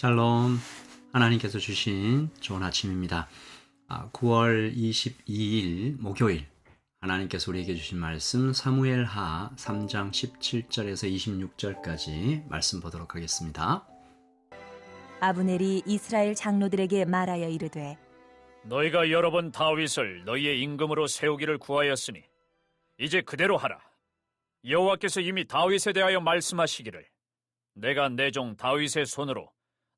샬롬, 하나님께서 주신 좋은 아침입니다. 9월 22일 목요일, 하나님께서 우리에게 주신 말씀 사무엘하 3장 17절에서 26절까지 말씀 보도록 하겠습니다. 아브넬이 이스라엘 장로들에게 말하여 이르되, 너희가 여러 번 다윗을 너희의 임금으로 세우기를 구하였으니 이제 그대로 하라. 여호와께서 이미 다윗에 대하여 말씀하시기를 내가 내 종 다윗의 손으로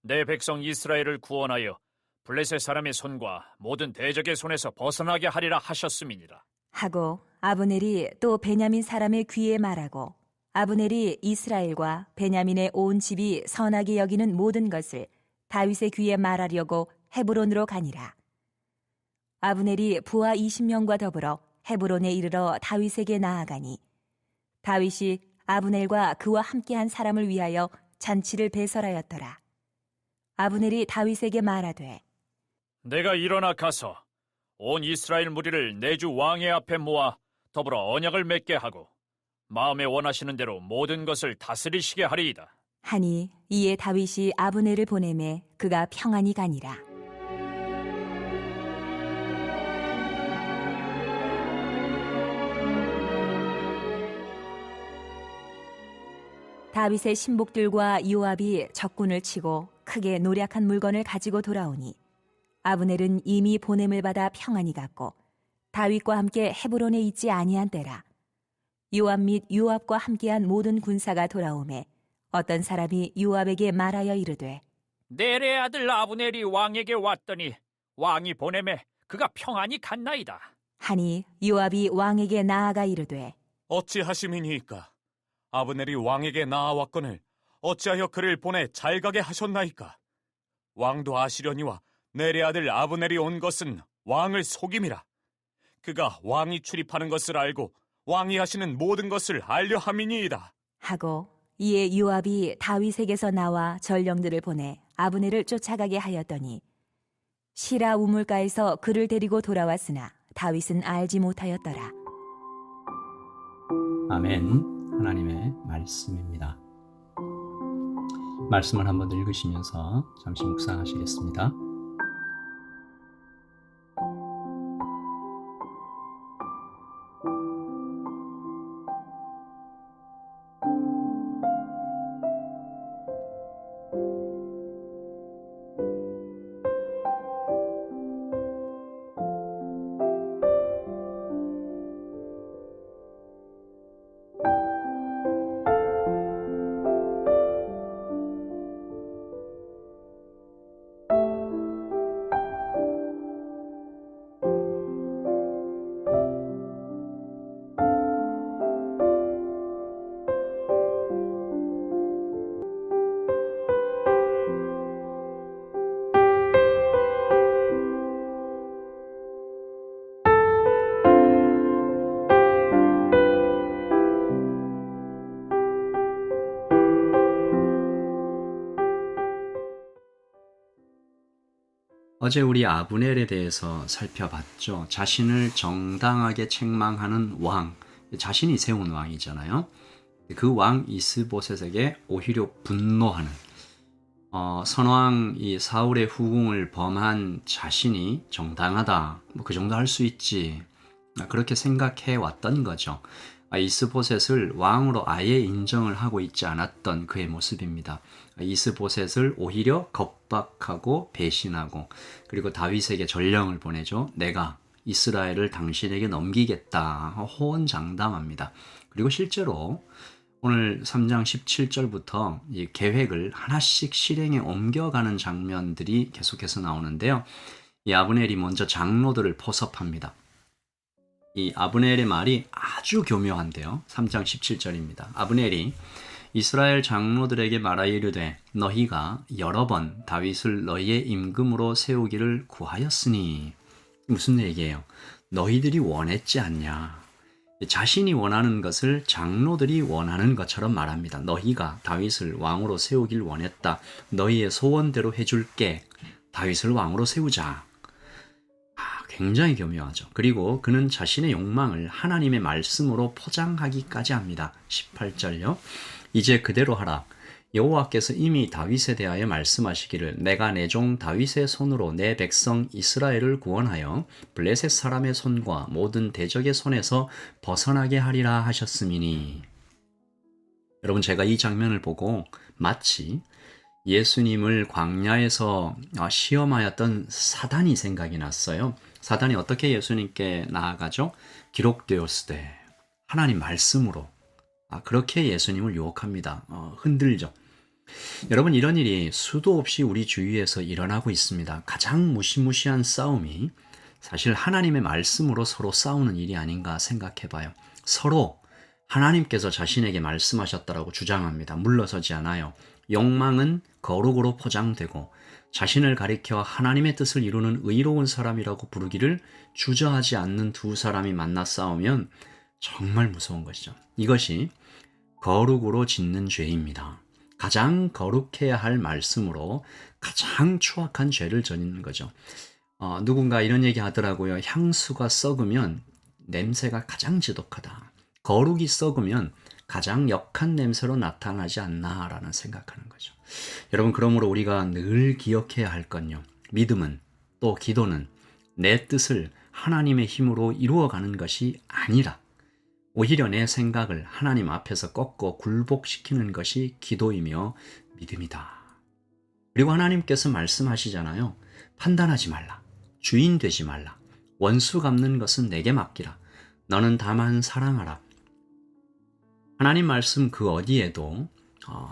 내 백성 이스라엘을 구원하여 블레셋 사람의 손과 모든 대적의 손에서 벗어나게 하리라 하셨음이니라. 하고 아브넬이 또 베냐민 사람의 귀에 말하고, 아브넬이 이스라엘과 베냐민의 온 집이 선하게 여기는 모든 것을 다윗의 귀에 말하려고 헤브론으로 가니라. 아브넬이 부하 20명과 더불어 헤브론에 이르러 다윗에게 나아가니, 다윗이 아브넬과 그와 함께한 사람을 위하여 잔치를 배설하였더라. 아브넬이 다윗에게 말하되, 내가 일어나 가서 온 이스라엘 무리를 내 주 왕의 앞에 모아 더불어 언약을 맺게 하고 마음에 원하시는 대로 모든 것을 다스리시게 하리이다. 하니 이에 다윗이 아브넬을 보내매 그가 평안히 가니라. 다윗의 신복들과 요압이 적군을 치고 크게 노략한 물건을 가지고 돌아오니, 아브넬은 이미 보냄을 받아 평안히 갔고 다윗과 함께 헤브론에 있지 아니한 때라. 요압 및 요압과 함께한 모든 군사가 돌아오매 어떤 사람이 요압에게 말하여 이르되, 내레 아들 아브넬이 왕에게 왔더니 왕이 보내매 그가 평안히 갔나이다. 하니 요압이 왕에게 나아가 이르되, 어찌하심이니이까? 아브넬이 왕에게 나아왔거늘 어찌하여 그를 보내 잘 가게 하셨나이까? 왕도 아시려니와 내레 아들 아브넬이 온 것은 왕을 속임이라. 그가 왕이 출입하는 것을 알고 왕이 하시는 모든 것을 알려 함이니이다. 하고 이에 요압이 다윗에게서 나와 전령들을 보내 아브넬을 쫓아가게 하였더니 시라 우물가에서 그를 데리고 돌아왔으나 다윗은 알지 못하였더라. 아멘. 하나님의 말씀입니다. 말씀을 한번 읽으시면서 잠시 묵상하시겠습니다. 어제 우리 아브넬에 대해서 살펴봤죠. 자신을 정당하게 책망하는 왕, 자신이 세운 왕이잖아요. 그 왕 이스보셋에게 오히려 분노하는, 선왕 이 사울의 후궁을 범한 자신이 정당하다, 그 정도 할 수 있지, 그렇게 생각해 왔던 거죠. 이스보셋을 왕으로 아예 인정을 하고 있지 않았던 그의 모습입니다. 이스보셋을 오히려 겁박하고 배신하고, 그리고 다윗에게 전령을 보내죠. 내가 이스라엘을 당신에게 넘기겠다 호언장담합니다. 그리고 실제로 오늘 3장 17절부터 이 계획을 하나씩 실행에 옮겨가는 장면들이 계속해서 나오는데요. 이 아브넬이 먼저 장로들을 포섭합니다. 이 아브넬의 말이 아주 교묘한데요. 3장 17절입니다. 아브넬이 이스라엘 장로들에게 말하여 이르되 너희가 여러 번 다윗을 너희의 임금으로 세우기를 구하였으니, 무슨 얘기예요? 너희들이 원했지 않냐. 자신이 원하는 것을 장로들이 원하는 것처럼 말합니다. 너희가 다윗을 왕으로 세우길 원했다. 너희의 소원대로 해줄게. 다윗을 왕으로 세우자. 굉장히 교묘하죠. 그리고 그는 자신의 욕망을 하나님의 말씀으로 포장하기까지 합니다. 18절요. 이제 그대로 하라. 여호와께서 이미 다윗에 대하여 말씀하시기를 내가 내 종 다윗의 손으로 내 백성 이스라엘을 구원하여 블레셋 사람의 손과 모든 대적의 손에서 벗어나게 하리라 하셨음이니. 여러분, 제가 이 장면을 보고 마치 예수님을 광야에서 시험하였던 사단이 생각이 났어요. 사단이 어떻게 예수님께 나아가죠? 기록되었으되 하나님 말씀으로 그렇게 예수님을 유혹합니다. 흔들죠. 여러분, 이런 일이 수도 없이 우리 주위에서 일어나고 있습니다. 가장 무시무시한 싸움이 사실 하나님의 말씀으로 서로 싸우는 일이 아닌가 생각해 봐요. 서로 하나님께서 자신에게 말씀하셨다라고 주장합니다. 물러서지 않아요. 욕망은 거룩으로 포장되고 자신을 가리켜 하나님의 뜻을 이루는 의로운 사람이라고 부르기를 주저하지 않는 두 사람이 만나 싸우면 정말 무서운 것이죠. 이것이 거룩으로 짓는 죄입니다. 가장 거룩해야 할 말씀으로 가장 추악한 죄를 저지르는 거죠. 누군가 이런 얘기 하더라고요. 향수가 썩으면 냄새가 가장 지독하다. 거룩이 썩으면 가장 역한 냄새로 나타나지 않나라는 생각하는 거죠. 여러분, 그러므로 우리가 늘 기억해야 할 건요. 믿음은 또 기도는 내 뜻을 하나님의 힘으로 이루어가는 것이 아니라 오히려 내 생각을 하나님 앞에서 꺾고 굴복시키는 것이 기도이며 믿음이다. 그리고 하나님께서 말씀하시잖아요. 판단하지 말라. 주인 되지 말라. 원수 갚는 것은 내게 맡기라. 너는 다만 사랑하라. 하나님 말씀 그 어디에도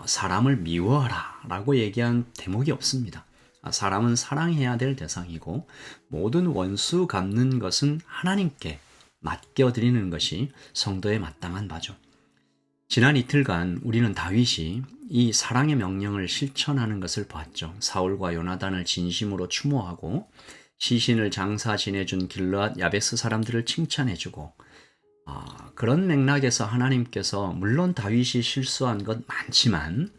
사람을 미워하라 라고 얘기한 대목이 없습니다. 사람은 사랑해야 될 대상이고 모든 원수 갚는 것은 하나님께 맡겨드리는 것이 성도의 마땅한 바죠. 지난 이틀간 우리는 다윗이 이 사랑의 명령을 실천하는 것을 봤죠. 사울과 요나단을 진심으로 추모하고 시신을 장사 지내준 길르앗 야베스 사람들을 칭찬해주고 그런 맥락에서 하나님께서 물론 다윗이 실수한 것 많지만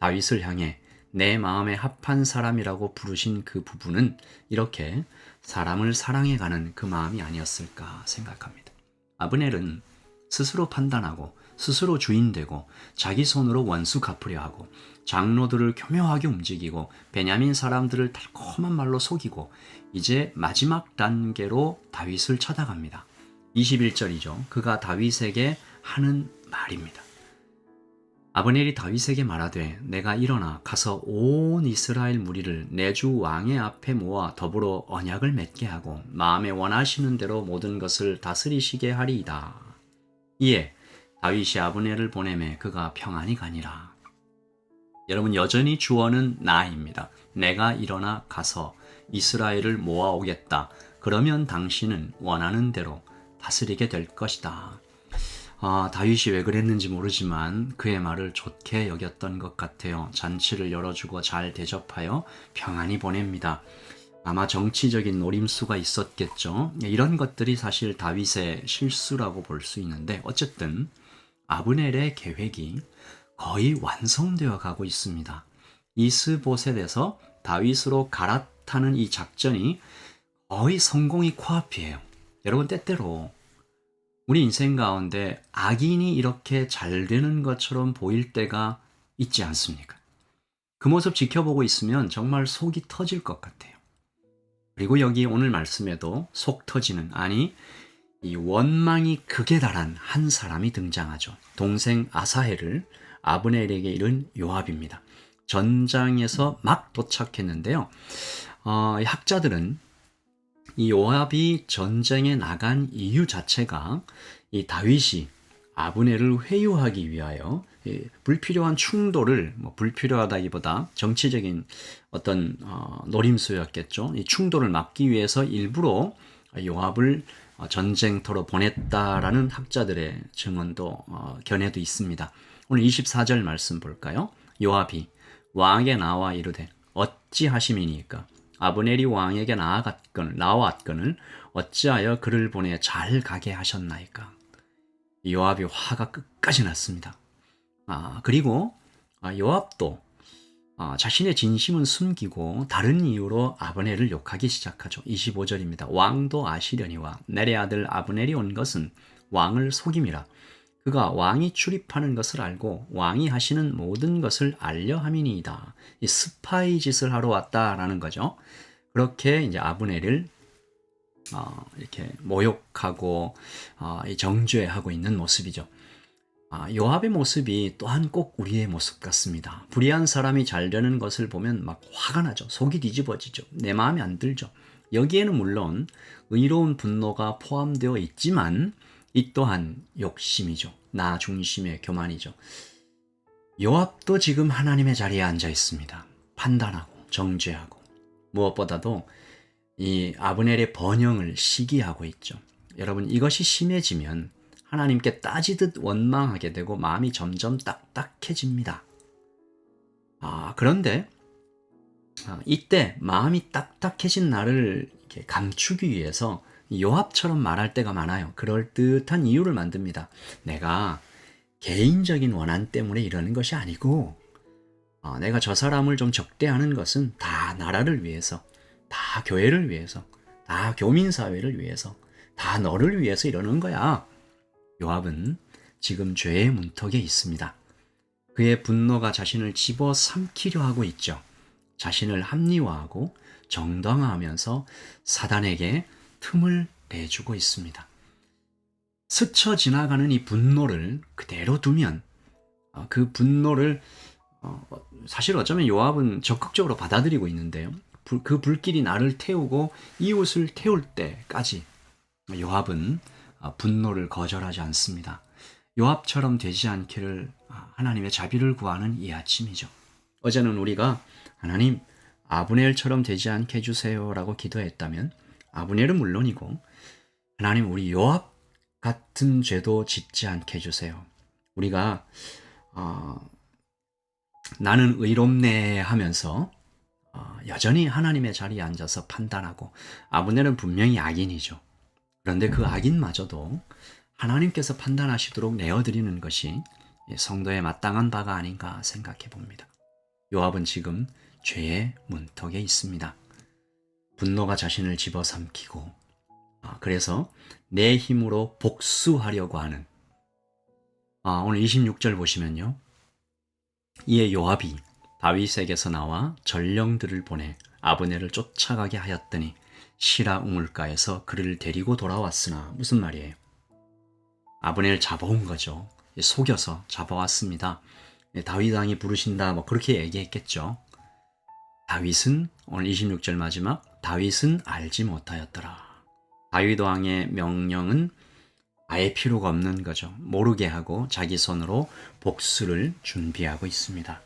다윗을 향해 내 마음에 합한 사람이라고 부르신 그 부분은 이렇게 사람을 사랑해가는 그 마음이 아니었을까 생각합니다. 아브넬은 스스로 판단하고 스스로 주인되고 자기 손으로 원수 갚으려 하고 장로들을 교묘하게 움직이고 베냐민 사람들을 달콤한 말로 속이고 이제 마지막 단계로 다윗을 쳐다갑니다. 21절이죠. 그가 다윗에게 하는 말입니다. 아브넬이 다윗에게 말하되 내가 일어나 가서 온 이스라엘 무리를 내 주 왕의 앞에 모아 더불어 언약을 맺게 하고 마음에 원하시는 대로 모든 것을 다스리시게 하리이다. 이에 다윗이 아브넬을 보내매 그가 평안히 가니라. 여러분, 여전히 주어는 나입니다. 내가 일어나 가서 이스라엘을 모아오겠다. 그러면 당신은 원하는 대로 다스리게 될 것이다. 다윗이 왜 그랬는지 모르지만 그의 말을 좋게 여겼던 것 같아요. 잔치를 열어주고 잘 대접하여 평안히 보냅니다. 아마 정치적인 노림수가 있었겠죠. 이런 것들이 사실 다윗의 실수라고 볼 수 있는데 어쨌든 아브넬의 계획이 거의 완성되어 가고 있습니다. 이스보셋에서 다윗으로 갈아타는 이 작전이 거의 성공이 코앞이에요. 여러분, 때때로 우리 인생 가운데 악인이 이렇게 잘 되는 것처럼 보일 때가 있지 않습니까? 그 모습 지켜보고 있으면 정말 속이 터질 것 같아요. 그리고 여기 오늘 말씀에도 속 터지는, 아니 이 원망이 극에 달한 한 사람이 등장하죠. 동생 아사헬을 아브넬에게 잃은 요압입니다. 전장에서 막 도착했는데요. 학자들은 이 요압이 전쟁에 나간 이유 자체가 이 다윗이 아브넬을 회유하기 위하여 불필요한 충돌을, 불필요하다기보다 정치적인 어떤 노림수였겠죠. 이 충돌을 막기 위해서 일부러 요압을 전쟁터로 보냈다라는 학자들의 증언도 견해도 있습니다. 오늘 24절 말씀 볼까요? 요압이 왕에게 나와 이르되 어찌 하심이니까 아브넬이 왕에게 나왔거늘 어찌하여 그를 보내 잘 가게 하셨나이까. 요압이 화가 끝까지 났습니다. 그리고 요압도 자신의 진심은 숨기고 다른 이유로 아브넬을 욕하기 시작하죠. 25절입니다. 왕도 아시려니와 넬의 아들 아브넬이 온 것은 왕을 속임이라. 그가 왕이 출입하는 것을 알고 왕이 하시는 모든 것을 알려 함이니이다. 이 스파이 짓을 하러 왔다라는 거죠. 그렇게 이제 아브넬을 이렇게 모욕하고 정죄하고 있는 모습이죠. 요압의 모습이 또한 꼭 우리의 모습 같습니다. 불의한 사람이 잘 되는 것을 보면 막 화가 나죠. 속이 뒤집어지죠. 내 마음에 안 들죠. 여기에는 물론 의로운 분노가 포함되어 있지만 이 또한 욕심이죠. 나 중심의 교만이죠. 요압도 지금 하나님의 자리에 앉아 있습니다. 판단하고 정죄하고 무엇보다도 이 아브넬의 번영을 시기하고 있죠. 여러분, 이것이 심해지면 하나님께 따지듯 원망하게 되고 마음이 점점 딱딱해집니다. 그런데 이때 마음이 딱딱해진 나를 이렇게 감추기 위해서 요압처럼 말할 때가 많아요. 그럴듯한 이유를 만듭니다. 내가 개인적인 원한 때문에 이러는 것이 아니고 내가 저 사람을 좀 적대하는 것은 다 나라를 위해서, 다 교회를 위해서, 다 교민사회를 위해서, 다 너를 위해서 이러는 거야. 요압은 지금 죄의 문턱에 있습니다. 그의 분노가 자신을 집어삼키려 하고 있죠. 자신을 합리화하고 정당화하면서 사단에게 틈을 내주고 있습니다. 스쳐 지나가는 이 분노를 그대로 두면 그 분노를 사실 어쩌면 요압은 적극적으로 받아들이고 있는데요. 그 불길이 나를 태우고 이웃을 태울 때까지 요압은 분노를 거절하지 않습니다. 요압처럼 되지 않기를 하나님의 자비를 구하는 이 아침이죠. 어제는 우리가 하나님 아브넬처럼 되지 않게 해주세요 라고 기도했다면 아브넬은 물론이고 하나님 우리 요압 같은 죄도 짓지 않게 해주세요. 우리가 나는 의롭네 하면서 여전히 하나님의 자리에 앉아서 판단하고 아브넬은 분명히 악인이죠. 그런데 그 악인마저도 하나님께서 판단하시도록 내어드리는 것이 성도에 마땅한 바가 아닌가 생각해 봅니다. 요압은 지금 죄의 문턱에 있습니다. 분노가 자신을 집어삼키고 그래서 내 힘으로 복수하려고 하는 오늘 26절 보시면요. 이에 요압이 다윗에게서 나와 전령들을 보내 아브넬을 쫓아가게 하였더니 시라 우물가에서 그를 데리고 돌아왔으나 무슨 말이에요? 아브넬 잡아온 거죠. 속여서 잡아왔습니다. 다윗 왕이 부르신다 뭐 그렇게 얘기했겠죠. 다윗은 오늘 26절 마지막 다윗은 알지 못하였더라. 다윗 왕의 명령은 아예 필요가 없는 거죠. 모르게 하고 자기 손으로 복수를 준비하고 있습니다.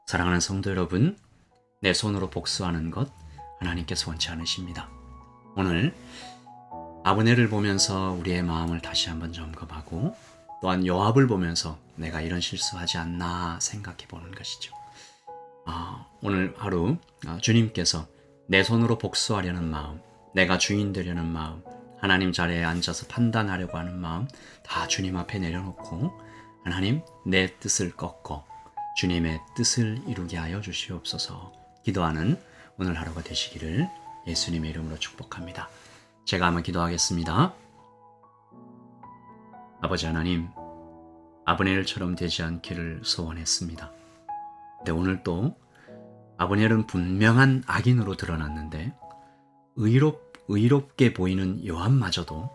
사랑하는 성도 여러분, 내 손으로 복수하는 것 하나님께서 원치 않으십니다. 오늘 아브넬을 보면서 우리의 마음을 다시 한번 점검하고 또한 요압을 보면서 내가 이런 실수하지 않나 생각해 보는 것이죠. 오늘 하루 주님께서 내 손으로 복수하려는 마음, 내가 주인 되려는 마음, 하나님 자리에 앉아서 판단하려고 하는 마음 다 주님 앞에 내려놓고 하나님 내 뜻을 꺾어 주님의 뜻을 이루게 하여 주시옵소서 기도하는 오늘 하루가 되시기를 예수님의 이름으로 축복합니다. 제가 한번 기도하겠습니다. 아버지 하나님, 아브넬처럼 되지 않기를 소원했습니다. 근데 오늘 또 아브넬은 분명한 악인으로 드러났는데 의롭게 보이는 요압마저도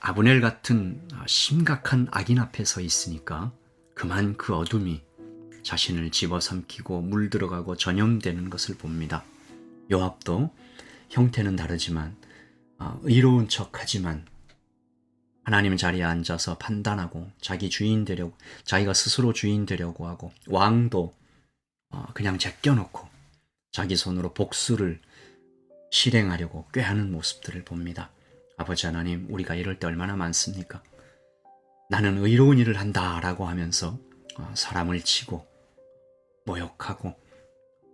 아브넬 같은 심각한 악인 앞에 서 있으니까 그만 그 어둠이 자신을 집어삼키고 물들어가고 전염되는 것을 봅니다. 요압도 형태는 다르지만 의로운 척하지만 하나님 자리에 앉아서 판단하고 자기 주인 되려고 자기가 스스로 주인 되려고 하고 왕도 그냥 제껴놓고 자기 손으로 복수를 실행하려고 꾀하는 모습들을 봅니다. 아버지 하나님, 우리가 이럴 때 얼마나 많습니까? 나는 의로운 일을 한다라고 하면서 사람을 치고 모욕하고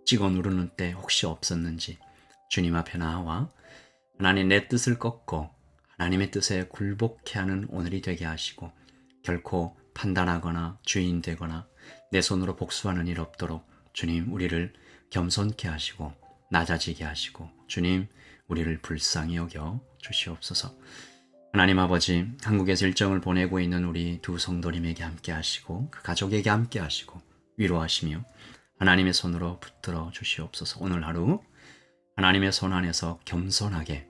찍어 누르는 때 혹시 없었는지 주님 앞에 나와 하나님 내 뜻을 꺾고 하나님의 뜻에 굴복케 하는 오늘이 되게 하시고 결코 판단하거나 주인 되거나 내 손으로 복수하는 일 없도록 주님 우리를 겸손케 하시고 낮아지게 하시고 주님 우리를 불쌍히 여겨 주시옵소서. 하나님 아버지, 한국에서 일정을 보내고 있는 우리 두 성도님에게 함께 하시고 그 가족에게 함께 하시고 위로하시며 하나님의 손으로 붙들어 주시옵소서. 오늘 하루 하나님의 손 안에서 겸손하게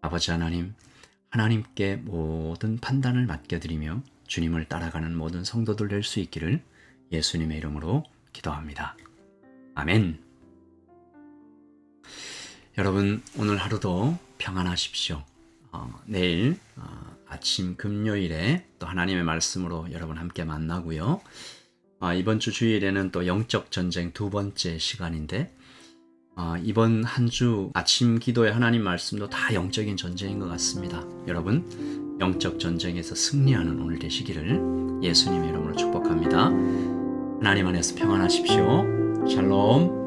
아버지 하나님, 하나님께 모든 판단을 맡겨드리며 주님을 따라가는 모든 성도들 될 수 있기를 예수님의 이름으로 기도합니다. 아멘. 여러분, 오늘 하루도 평안하십시오. 내일 아침 금요일에 또 하나님의 말씀으로 여러분 함께 만나고요. 이번 주 주일에는 또 영적 전쟁 두 번째 시간인데 이번 한 주 아침 기도의 하나님 말씀도 다 영적인 전쟁인 것 같습니다. 여러분, 영적 전쟁에서 승리하는 오늘 되시기를 예수님의 이름으로 축복합니다. 하나님 안에서 평안하십시오. 샬롬.